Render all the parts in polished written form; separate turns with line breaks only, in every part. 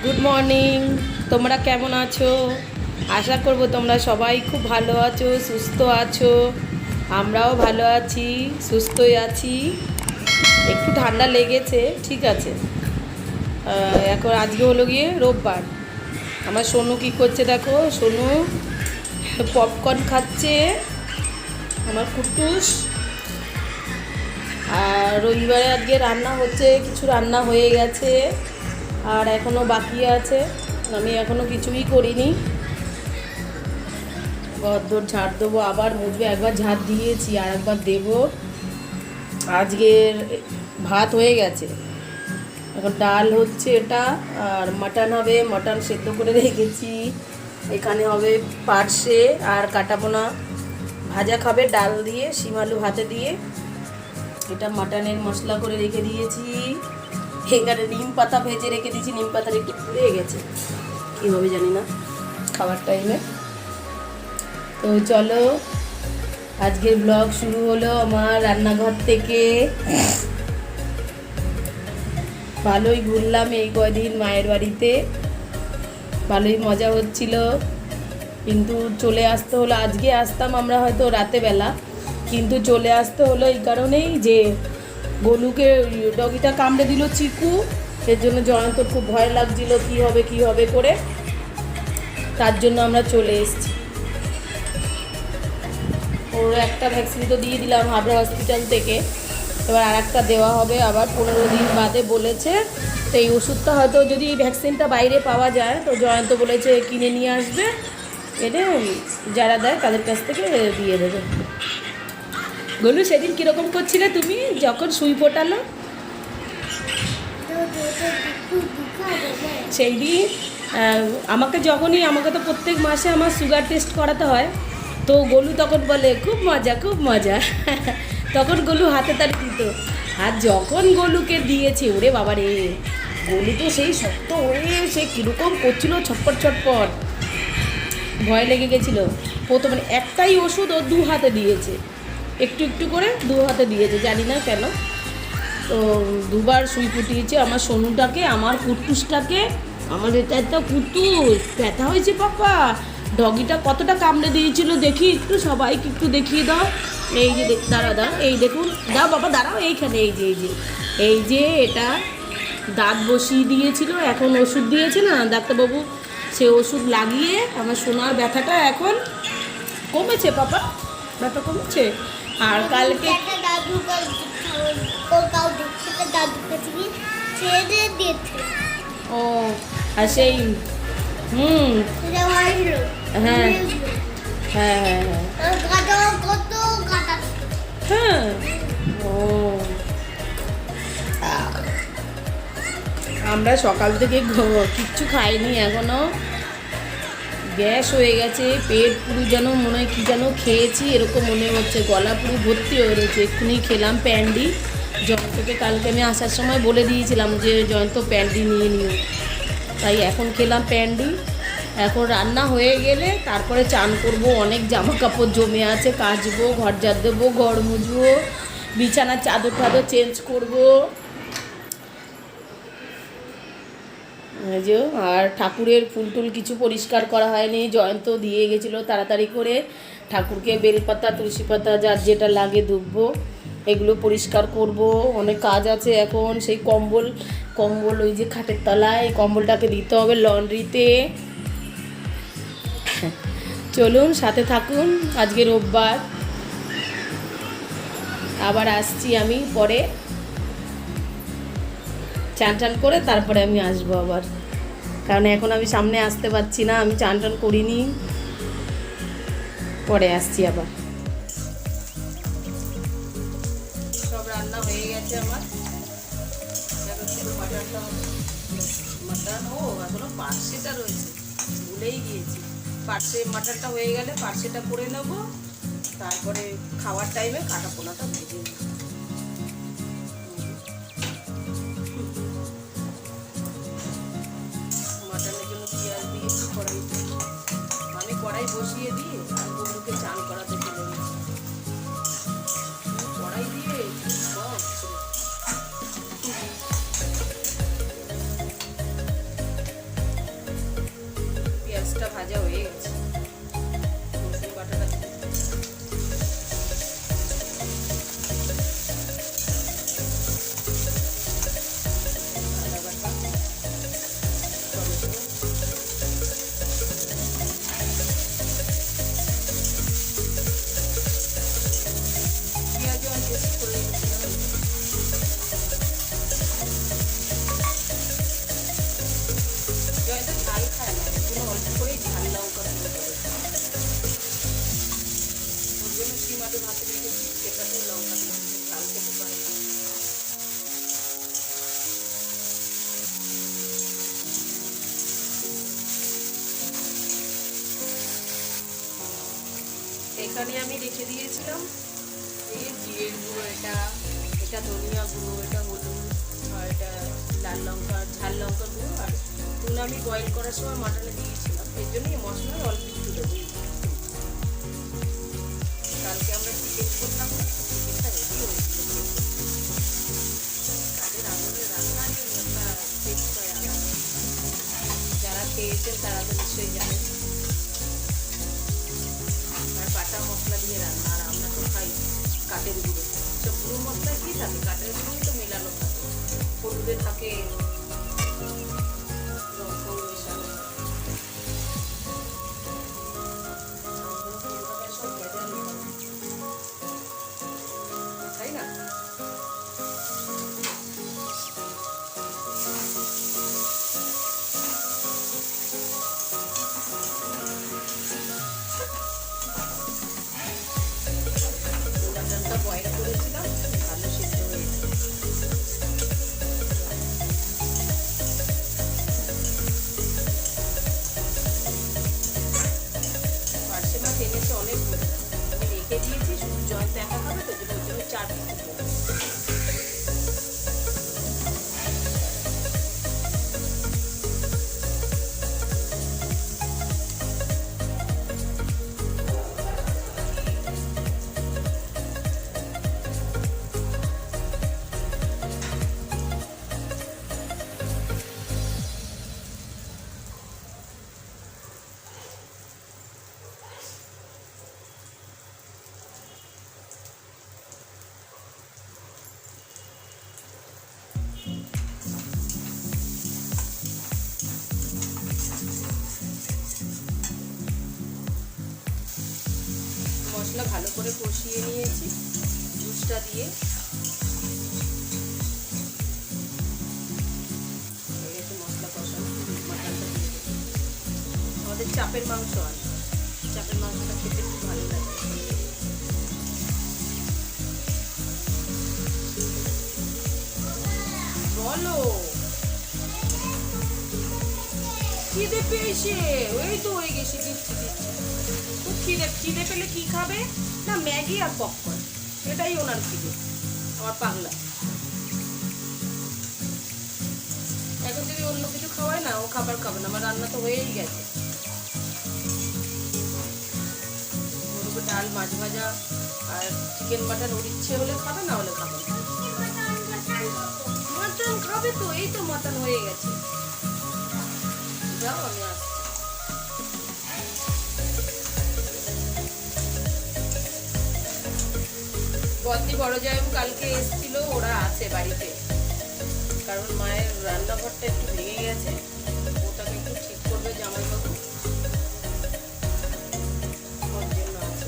Good morning. তোমরা কেমন আছো? আশা করব তোমরা সবাই খুব ভালো আছো, সুস্থ আছো। আমরাও ভালো আছি, সুস্থই আছি। একটু ঠান্ডা লেগেছে, ঠিক আছে। এখন আজকে হলো গিয়ে রোববার। আমার সোনু কী করছে দেখো, সোনু পপকর্ন খাচ্ছে, আমার কুটুস। আর রবিবারে আজকে রান্না হচ্ছে, কিছু রান্না হয়ে গেছে আর এখনও বাকি আছে। আমি এখনও কিছুই করিনি। ঘরদোর ঝাড় দেবো, আবার মুছবে। একবার ঝাড় দিয়েছি আর একবার দেবো। আজকের ভাত হয়ে গেছে, এখন ডাল হচ্ছে এটা, আর মাটন হবে। মাটন সেদ্ধ করে রেখেছি। এখানে হবে পার্শে আর কাটাপোনা ভাজা খাবে ডাল দিয়ে, শিম আলু ভাতে দিয়ে। এটা মাটনের মশলা করে রেখে দিয়েছি। এখানে নিম পাতা ভেজে রেখে দিয়েছি, নিম পাতার একটু পুড়ে গেছে, কী হবে জানি না খাবার টাইমে। তো চলো, আজকের ব্লগ শুরু হলো আমার রান্নাঘর থেকে। ভালোই ঘুরলাম এই কদিন মায়ের বাড়িতে, ভালোই মজা হচ্ছিল। কিন্তু চলে আসতে হলো, আজকে আসতাম আমরা হয়তো রাতেবেলা, কিন্তু চলে আসতে হলো এই কারণেই যে গোলুকে ডগিটা কামড়ে দিল চিকু। এর জন্য জয়ন্তর খুব ভয় লাগছিল কী হবে করে, তার জন্য আমরা চলে এসেছি। ওর একটা ভ্যাকসিন তো দিয়ে দিলাম হাবড়া হসপিটাল থেকে, এবার আর একটা দেওয়া হবে আবার 15 দিন বাদে বলেছে। তো এই ওষুধটা হয়তো যদি এই ভ্যাকসিনটা বাইরে পাওয়া যায় তো জয়ন্ত বলেছে কিনে নিয়ে আসবে, এনে যারা দেয় তাদের কাছ থেকে দিয়ে দেবে। গোলু সেদিন কীরকম করছিলে তুমি যখন সুই ফোটালো? সেই দিন আমাকে আমাকে তো প্রত্যেক মাসে আমার সুগার টেস্ট করাতে হয়। তো গোলু তখন বলে খুব মজা খুব মজা। তখন গোলু হাতে তালি দিত। আর যখন গোলুকে দিয়েছে, ওরে বাবা রে, গোলু তো সেই শক্ত হয়ে সে কীরকম করছিল, ছটপট ছটপট, ভয় লেগে গেছিলো। প্রথমে একটাই ওষুধ ও 2 হাতে দিয়েছে, একটু একটু করে 2 হাতে দিয়েছে, জানি না কেন। তো 2বার সুই ফুটিয়েছে আমার সোনুটাকে, আমার কুটুসটাকে। আমার এটা একটা কুটুস ব্যথা হয়েছে পাপা। ডগিটা কতটা কামড়ে দিয়েছিল দেখি একটু, সবাইকে একটু দেখিয়ে দাও। এই যে দাঁড়াও, এই দেখুন, দাও বাবা দাঁড়াও, এইখানে এই যে এটা দাঁত বসিয়ে দিয়েছিল, এখন ওষুধ দিয়েছে না ডাক্তারবাবু, সে ওষুধ লাগিয়ে আমার সোনার ব্যথাটা এখন কমেছে পাপা, ব্যথা কমেছে। আর কালকে ও আর সেই হ্যাঁ হ্যাঁ হ্যাঁ ও আমরা সকাল থেকে কিচ্ছু খাইনি এখনো, গ্যাস হয়ে গেছে, পেট পুরো যেন মনে হয় কী যেন খেয়েছি এরকম মনে হচ্ছে, গলা পুরো ভর্তি হয়ে রয়েছে। এক্ষুনি খেলাম প্যান্ডি। জয়ন্তকে কালকে আমি আসার সময় বলে দিয়েছিলাম যে জয়ন্ত প্যান্ডি নিয়ে নিও, তাই এখন খেলাম প্যান্ডি। এখন রান্না হয়ে গেলে তারপরে চান করব, অনেক জামা কাপড় জমে আছে, কাচবো, ঘর ঝাড় দেবো, ঘর মুছবো, বিছানার চাদর টাদর চেঞ্জ করবো। যে আর ঠাকুরের ফুল টুল কিছু পরিষ্কার করা হয়নি, জয়ন্ত দিয়ে গেছিলো তাড়াতাড়ি করে। ঠাকুরকে বেলপাতা তুলসী পাতা যার যেটা লাগে দুব্বো, এগুলো পরিষ্কার করব। অনেক কাজ আছে এখন। সেই কম্বল ওই যে খাটের তলায়, কম্বলটাকে দিতে হবে লন্ড্রিতে। চলুন সাথে থাকুন, আজকে রোববার। আবার আসছি আমি পরে, চান টান করে তারপরে আমি আসবো আবার, কারণ এখন আমি সামনে আসতে পারছি না, আমি চান টান করিনি, পরে আসছি আবার। সব রান্না হয়ে গেছে আমার, মাটন এখনো পার্সেটা রয়েছে, ভুলেই গিয়েছি। মাটনটা হয়ে গেলে পার্সেটা করে নেব, তারপরে খাওয়ার টাইমে কাটা পোনাটা ভেজে নেব। মাটনের জন্য পেঁয়াজ দিয়েছি কড়াইতে, আমি কড়াই বসিয়ে দিয়ে আর গরুকে চান করাতে চলে গেছি। কড়াই দিয়ে মাছটা ভাজা হয়ে গেছে। রসুন বাটাটা আদা বাটা, টমেটো, পেঁয়াজও আমি পেস্ট করে রেখেছিলাম। জয়টা ঝাল খায় না, কোনো অল্প করেই ঝাল লঙ্কা দিতে হবে। ওর জন্য সীমাতে ভাতে রেখেছি, সেটাতে লঙ্কা দিয়েছি, ঝাল খেতে পারে না। এখানে আমি রেখে দিয়েছিলাম এই জিরের গুঁড়ো, এটা ধনিয়া গুঁড়ো, এটা হলুদ, আর এটা লাল লঙ্কা, ঝাল লঙ্কা গুঁড়ো, আর চুন আমি বয়েল করার সময় মাটনে দিয়েছিলাম। এর জন্যই মশলা অল্প একটু দেবো। কালকে আমরা চিকেন করলাম, চিকেনটা রেডি হয়েছিল। তাদের আগুনের রান্নারই একটা টেস্ট হয় আলাদা। যারা খেয়েছেন তারা তো নিশ্চয়ই জানেন। আর বাটা মশলা দিয়ে রান্না, আর আমরা তো খাই কাঠের গুঁড়ো। সব গুঁড়ো মশলা কি থাকে, কাঠের গুঁড়োই তো মেলানো থাকে, হলুদে থাকে, লবণ মেশানো, সব ভেজাল, তাই না? মাটনটা বয়েল করেছিলাম, ভালো সিদ্ধ হয়েছে। পার্শে মাছ এনেছে অনেকগুলো, আমি রেখে দিয়েছি, শুধু জয়ন্ত একা খাবে তো, ওর জন্য 4 পিস দেবো। মশলা ভালো করে কষিয়ে নিয়েছি জুসটা দিয়ে। মশলা কষানো, মাটনটা দিয়ে আমাদের চাপের মাংস হয়, চাপের মাংসটা খেতে খুব ভালো লাগে। বলো, খিদে পেয়েছে? ওই তো হয়ে গেছে, দিচ্ছি। তো খিদে পেলে কি খাবে না? ম্যাগি আর পপকর্ন, এটাই ওনার খিদে। আমার পাগলা এখন যদি অন্য কিছু খাওয়ায় না, ও খাবার খাবে না। আমার রান্না তো হয়েই গেছে। ডাল, মাছ ভাজা আর চিকেন মাটন ওর ইচ্ছে হলে খাবে, না হলে খাবে না। মাটন খাবে তো, এই তো মাটন হয়ে গেছে। যাও, আমি আসছি। বদ্দি বড় জামাইবাবু কালকে এসেছিল, ওরা আছে বাড়িতে। কারণ মায়ের রান্নাঘরটা একটু ভেঙে গেছে, ওটাকে একটু ঠিক করবে জামাইবাবু, ওর জন্য আছে।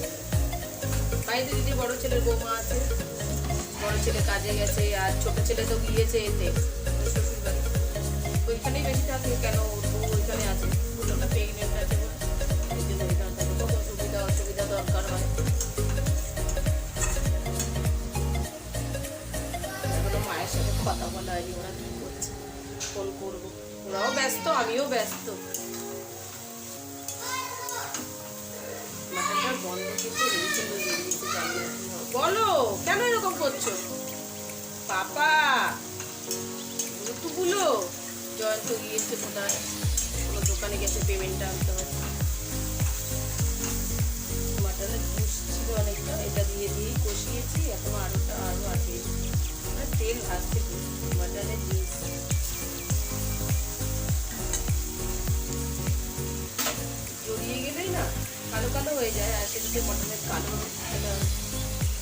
বাড়িতে দিদি বড় ছেলের বৌমা আছে, বড় ছেলে কাজে গেছে, আর ছোট ছেলে তো গিয়েছে এতে শ্বশুর বাড়ি, ওইখানেই বেশি থাকে। কেন ওইখানে আছে, ওটা প্রেগনেন্ট আছে, ওই জন্য ওইখানে থাকে। কখন সুবিধা অসুবিধা দরকার হয়। মায়ের সাথে কথা বলা হয়নি, ওরা কি করছে, ফোন করবো। ওরাও ব্যস্ত, আমিও ব্যস্ত। মাটনটা বন্ধ কিন্তু রেখেছে, বলো কেন এরকম করছো পাপা? গুলো জয়ন্ত গিয়েছে কোথায়, কোনো দোকানে গেছে, পেমেন্টটা আনতে হবে। মাটনের জুস ছিল অনেকটা, এটা দিয়ে দিয়েই কষিয়েছি। এখনো আরো আছে, তেল ভাজতে মাটনের জুস। হয়ে যায়, আর সেটাতে মটনের কালো একটা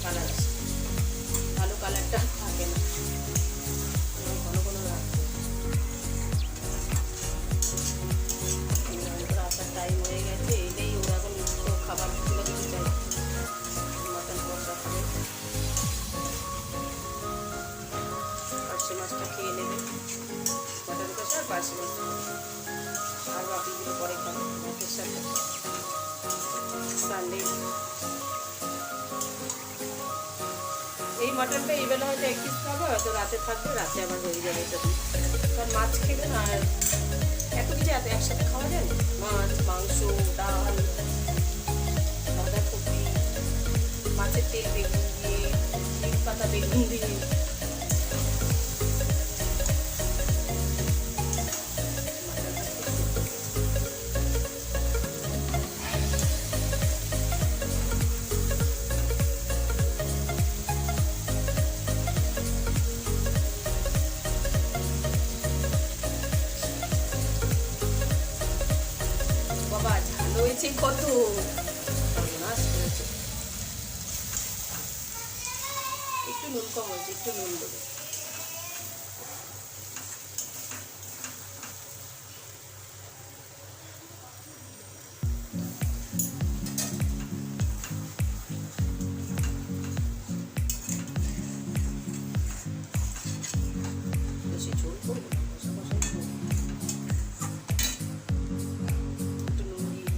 কালার আসে, কালো কালারটা থাকে না, ঘন ঘন রাখতে। আসার টাইম হয়ে গেছে, এলেই ওরা এখন তো খাবার তুলে দিতে চাই, মাটন কষা খাবে, পার্শে মাছটা খেয়ে নেবে, মাটন কষা আর পার্শে মাছ, আর বাকিগুলো পরে খাবে ভাতের সাথে। সানডে এই মাটনটা এই বেলা হয়তো 1 পিস খাবো, হয়তো রাতে থাকবে, রাতে আবার হয়ে যাবে এটা দিয়ে, কারণ মাছ খেবে না, আর এত কিছু এত একসাথে খাওয়া যায় না, মাছ, মাংস, ডাল, বাঁধাকপি, মাছের তেল বেগুন দিয়ে, নিম পাতা বেগুন দিয়ে, বাবা ঝাল হয়েছে কত, সর্বনাশ করেছে। একটু নুন কম হয়েছে, একটু নুন দেবো। বেশি ঝোল করবো না, কষা কষাই করবো। একটু নুন দিয়ে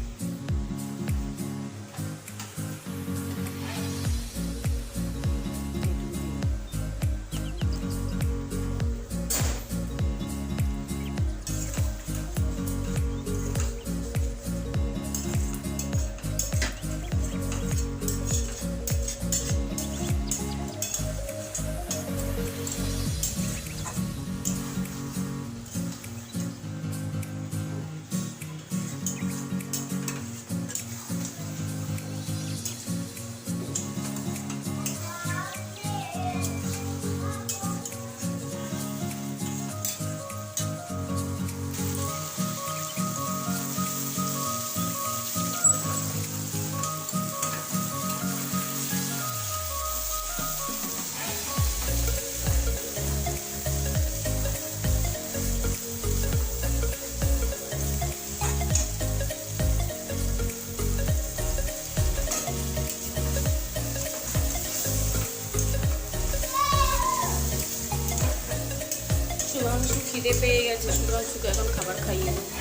শুভাংশু খিদে পেয়ে গেছে, শুভাংশুকে এখন খাবার খাইয়ে দেবো,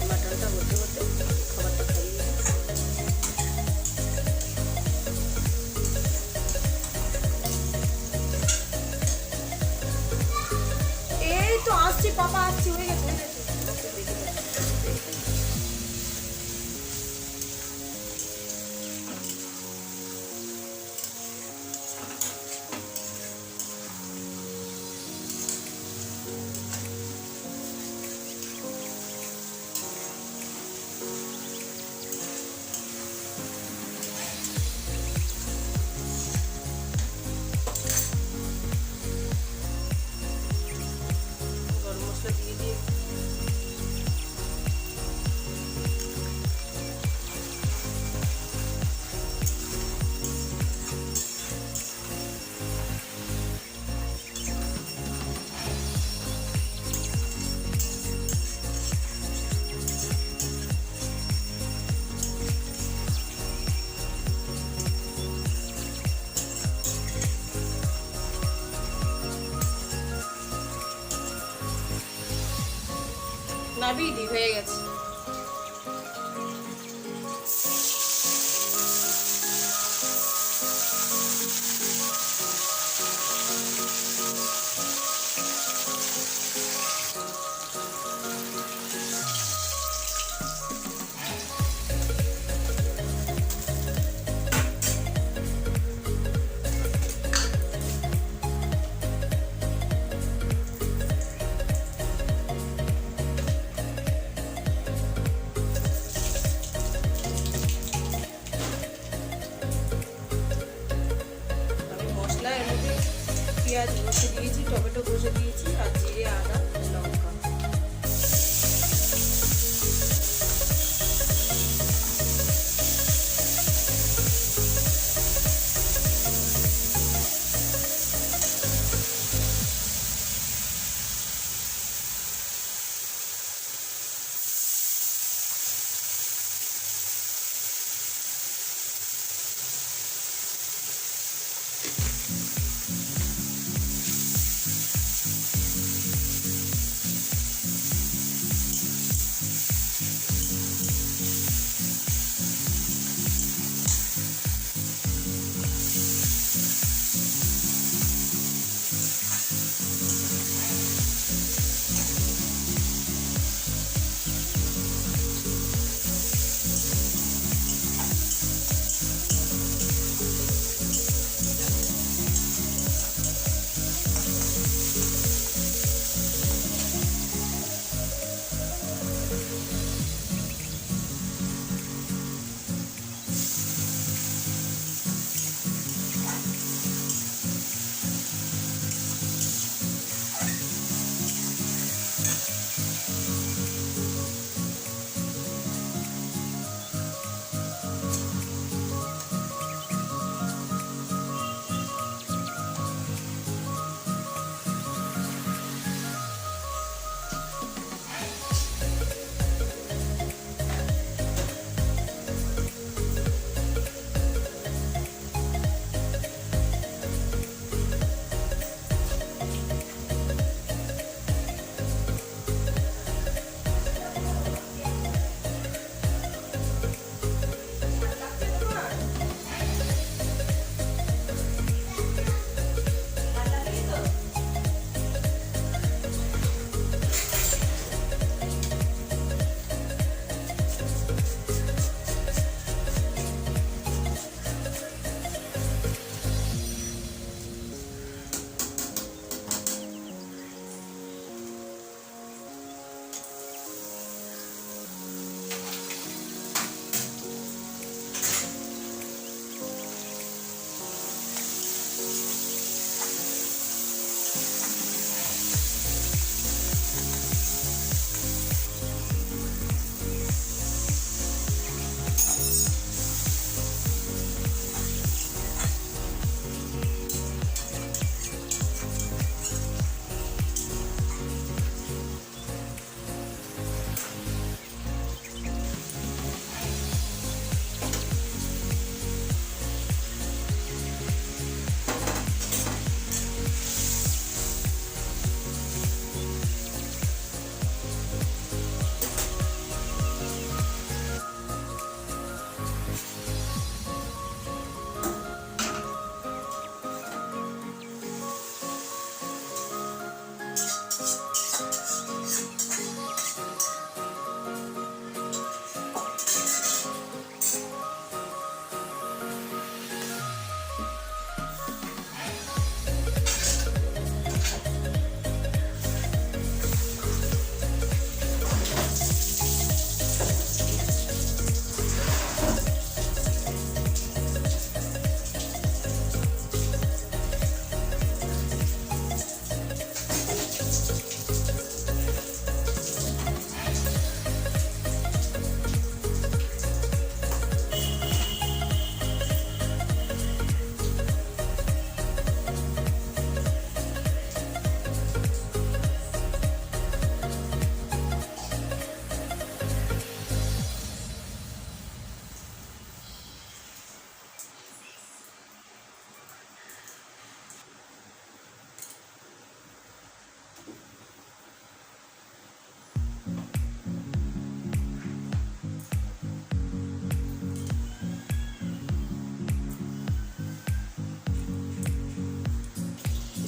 মাটনটা হতে হতে খাবারটা খাইয়ে দেবো। এই তো আসছি পাপা, আসছি, হয়ে গেছে হয়ে গেছে। গরম মশলা দিয়ে দিয়ে নাবিয়ে দিই, হয়ে গেছে। পেঁয়াজ ঘষে দিয়েছি, টমেটো ঘষে দিয়েছি, আর জিরে, আদা, লঙ্কা।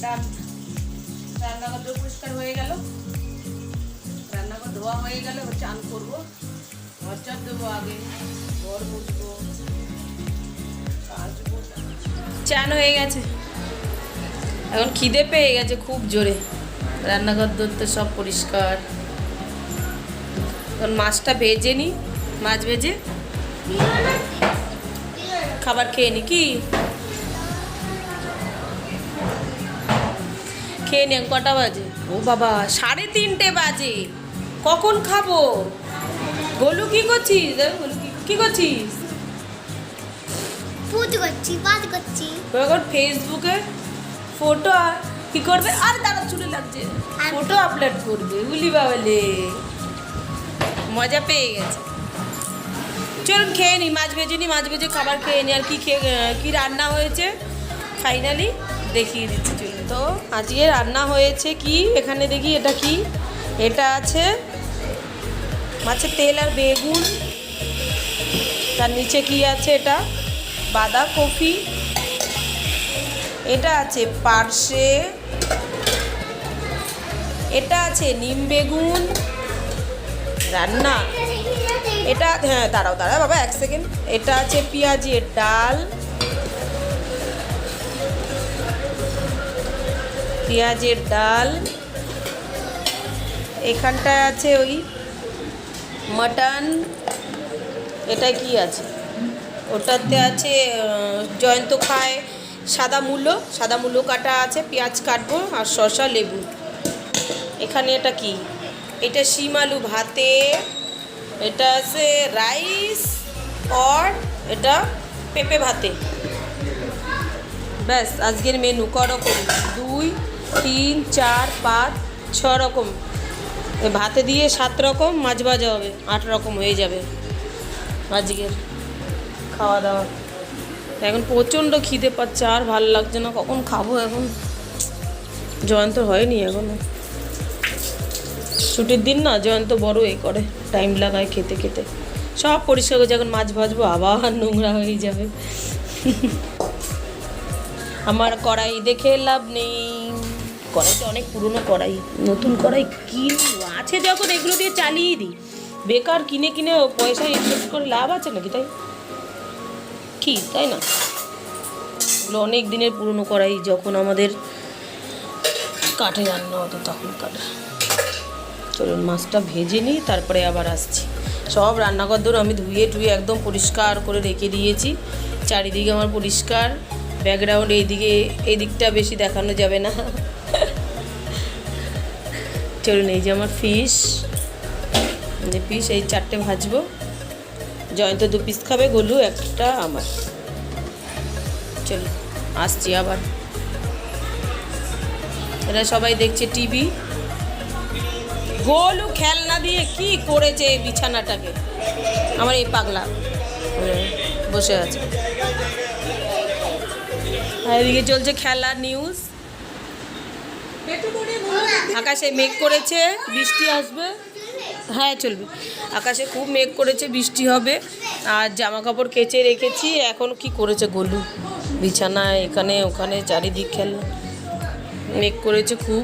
ডান। রান্নাঘর পরিষ্কার হয়ে গেল, রান্নাঘর ধোয়া হয়ে গেলে চান করবো, ঘর চাপ দেবো, আগে ঘর মুছবো, চান হয়ে গেছে। এখন খিদে পেয়ে গেছে খুব জোরে, রান্নাঘর ধরতে সব পরিষ্কার। এখন মাছটা ভেজে নিই, মাছ ভেজে খাবার খেয়ে নি। কি খেয়ে নি? কটা বাজে? ও বাবা 3:30 বাজে, কখন খাবো? গোলু কি করছিস? গোলু কি করছিস? এখন ফেসবুকে ফটো কি করবে? আর দাঁড়া, চুলে লাগছে, ফটো আপলোড করবে। উলি বাবালে, মজা পেয়ে গেছে। চলুন খেয়ে নি, মাছ ভেজে নি, মাছ ভেজে খাবার খেয়ে নি। আর কি রান্না হয়েছে ফাইনালি দেখিয়ে দিচ্ছি। চলুন, তো আজকে রান্না হয়েছে কি, এখানে দেখি এটা কি। এটা আছে মাছের তেল আর বেগুন, তার নিচে কি আছে, এটা বাঁধাকপি, এটা আছে পার্শে, এটা আছে নিম বেগুন রান্না, এটা হ্যাঁ দাঁড়াও বাবা 1 সেকেন্ড, এটা আছে পেঁয়াজের ডাল, এখানটায় আছে ওই মাটন, এটা কি আছে, ওটাতে আছে জয়ন্ত খায় সাদা মূলো কাটা আছে, পেঁয়াজ কাটবো আর শসা লেবু। এখানে এটা কি, এটা শিম আলু ভাতে, এটা আছে রাইস আর এটা পেঁপে ভাতে। ব্যাস আজকের মেনু করকম 2 3 4 5 6 রকম, ভাতে দিয়ে 7 রকম, মাছ ভাজা হবে 8 রকম হয়ে যাবে আজকের খাওয়া দাওয়া। এখন প্রচণ্ড খিদে পাচ্ছে, আর ভালো লাগছে না, কখন খাবো এখন। জয়ন্ত হয়নি এখনো, ছুটির দিন না, জয়ন্ত বড় এই করে, টাইম লাগায় খেতে খেতে। সব পরিষ্কার করে যখন মাছ ভাজবো আবার নোংরা হয়ে যাবে। আমার কড়াই দেখে লাভ নেই, কড়াইটা অনেক পুরনো কড়াই, নতুন কড়াই কি আছে যখন এগুলো দিয়ে চালিয়ে দিই। বেকার কিনে পয়সা ইনভেস্ট করে লাভ আছে নাকি? তাই না? এগুলো অনেক দিনের পুরনো কড়াই, যখন আমাদের কাঠে রান্না হতো তখন কাঠে। চলুন মাছটা ভেজে নিই, তারপরে আবার আসছি। সব রান্নাঘর ধরে আমি ধুয়ে টুয়ে একদম পরিষ্কার করে রেখে দিয়েছি। চারিদিকে আমার পরিষ্কার, ব্যাকগ্রাউন্ড এই দিকটা বেশি দেখানো যাবে না। চলুন, এই যে আমার ফিশ, এই 4টে ভাজবো। জয়ন্ত 2 পিস খাবে, গোলু 1টা আমার। চলুন আসছি আবার। এরা সবাই দেখছে টিভি। গোলু খেলনা দিয়ে কি করেছে বিছানাটাকে, আমার এই পাগলা বসে আছে। আর এদিকে চলছে খেলা নিউজ। আকাশে মেঘ করেছে, বৃষ্টি আসবে। হ্যাঁ চলবে, আকাশে খুব মেঘ করেছে, বৃষ্টি হবে। আর জামা কাপড় কেচে রেখেছি। এখন কি করেছে গোলু, বিছানায় এখানে ওখানে চারিদিক খেলনা। মেঘ করেছে খুব,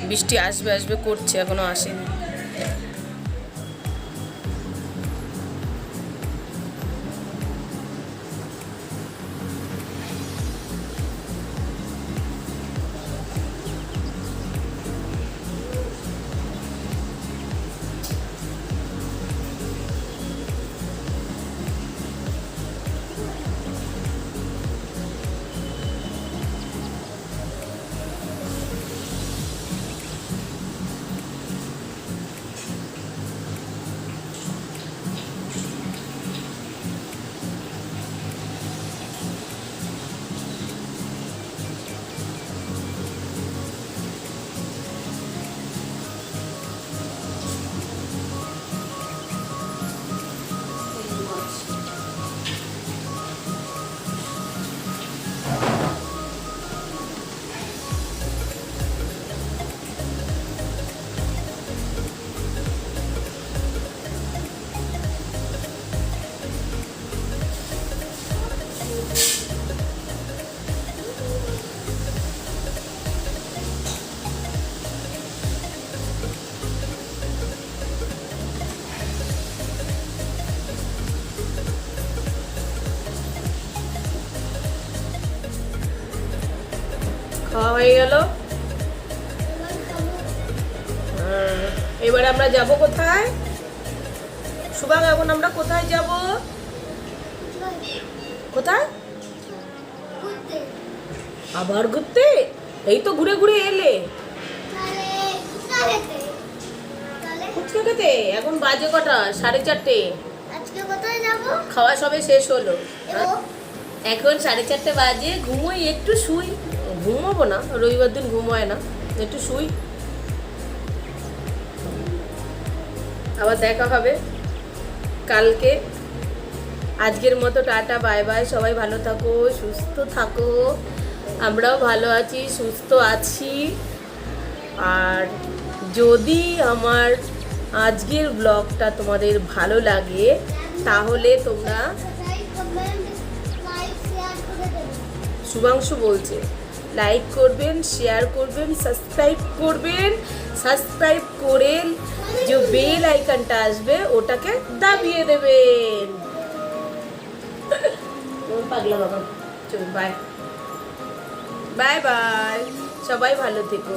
বৃষ্টি আসবে করছে, এখনো আসেনি। হয়ে গেল। এবার আমরা যাব কোথায় শুভাং? এখন আমরা কোথায় যাব? কোথায়? আবার ঘুরতে? এই তো ঘুরে ঘুরে এলে। ফুচকা খেতে? এখন বাজে কটা? 4:30। খাওয়া সবে শেষ হলো। এখন 4:30 বাজে। ঘুমোই, একটু শুই। ঘুমাবো না, রবিবার দিন ঘুম হয় না, একটু শুই। আবার দেখা হবে কালকে। আজকের মতো টাটা, বাই বাই। সবাই ভালো থাকো, সুস্থ থাকো। আমরাও ভালো আছি, সুস্থ আছি। আর যদি আমার আজকের ব্লগটা তোমাদের ভালো লাগে তাহলে তোমরা, শুভাংশু বলছে, লাইক করবেন, শেয়ার করবেন, সাবস্ক্রাইব করবেন। সাবস্ক্রাইব করে যে বেল আইকনটা আসবে ওটাকে দাবিয়ে দেবেন। পাগলা বাবা, চল বাই বাই বাই। সবাই ভালো থেকো।